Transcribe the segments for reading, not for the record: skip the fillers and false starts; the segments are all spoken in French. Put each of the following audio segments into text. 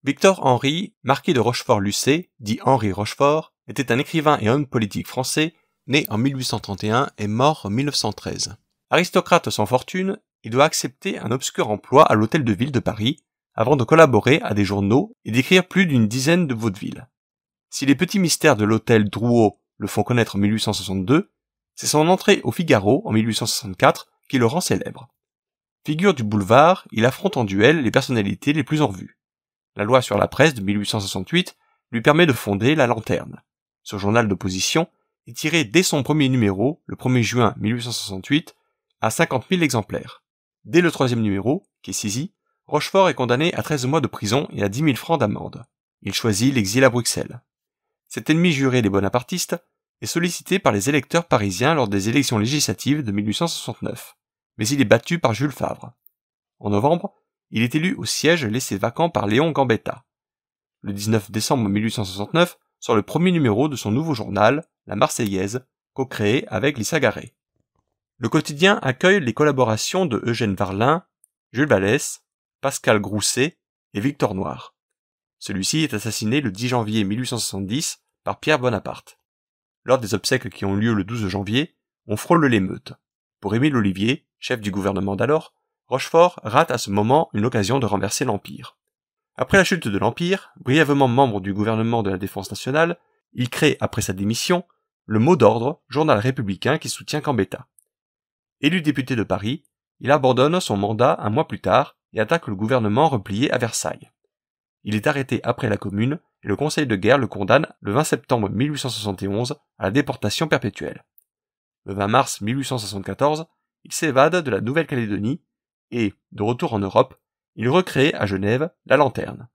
Victor-Henri, marquis de Rochefort-Lucé, dit Henri Rochefort, était un écrivain et homme politique français, né en 1831 et mort en 1913. Aristocrate sans fortune, il doit accepter un obscur emploi à l'hôtel de ville de Paris, avant de collaborer à des journaux et d'écrire plus d'une dizaine de vaudevilles. Si les petits mystères de l'hôtel Drouot le font connaître en 1862, c'est son entrée au Figaro en 1864 qui le rend célèbre. Figure du boulevard, il affronte en duel les personnalités les plus en vue. La loi sur la presse de 1868 lui permet de fonder La Lanterne. Ce journal d'opposition est tiré dès son premier numéro, le 1er juin 1868, à 50 000 exemplaires. Dès le troisième numéro, qui est saisi, Rochefort est condamné à 13 mois de prison et à 10 000 francs d'amende. Il choisit l'exil à Bruxelles. Cet ennemi juré des bonapartistes est sollicité par les électeurs parisiens lors des élections législatives de 1869, mais il est battu par Jules Favre. En novembre, il est élu au siège laissé vacant par Léon Gambetta. Le 19 décembre 1869 sort le premier numéro de son nouveau journal, La Marseillaise, co-créé avec Lissa Garret. Le quotidien accueille les collaborations de Eugène Varlin, Jules Vallès, Pascal Grousset et Victor Noir. Celui-ci est assassiné le 10 janvier 1870 par Pierre Bonaparte. Lors des obsèques qui ont lieu le 12 janvier, on frôle l'émeute. Pour Émile Ollivier, chef du gouvernement d'alors, Rochefort rate à ce moment une occasion de renverser l'Empire. Après la chute de l'Empire, brièvement membre du gouvernement de la Défense nationale, il crée, après sa démission, le Mot d'ordre, journal républicain qui soutient Gambetta. Élu député de Paris, il abandonne son mandat un mois plus tard et attaque le gouvernement replié à Versailles. Il est arrêté après la Commune et le Conseil de guerre le condamne le 20 septembre 1871 à la déportation perpétuelle. Le 20 mars 1874, il s'évade de la Nouvelle-Calédonie et, de retour en Europe, il recrée à Genève La Lanterne.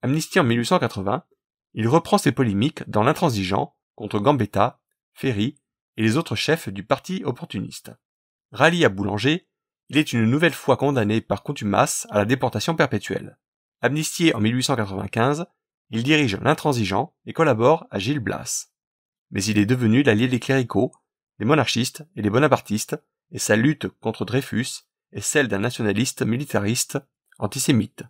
Amnistié en 1880, il reprend ses polémiques dans L'Intransigeant contre Gambetta, Ferry et les autres chefs du parti opportuniste. Rallié à Boulanger, il est une nouvelle fois condamné par contumace à la déportation perpétuelle. Amnistié en 1895, il dirige L'Intransigeant et collabore à Gil Blas. Mais il est devenu l'allié des cléricaux, des monarchistes et des bonapartistes, et sa lutte contre Dreyfus est celle d'un nationaliste militariste antisémite.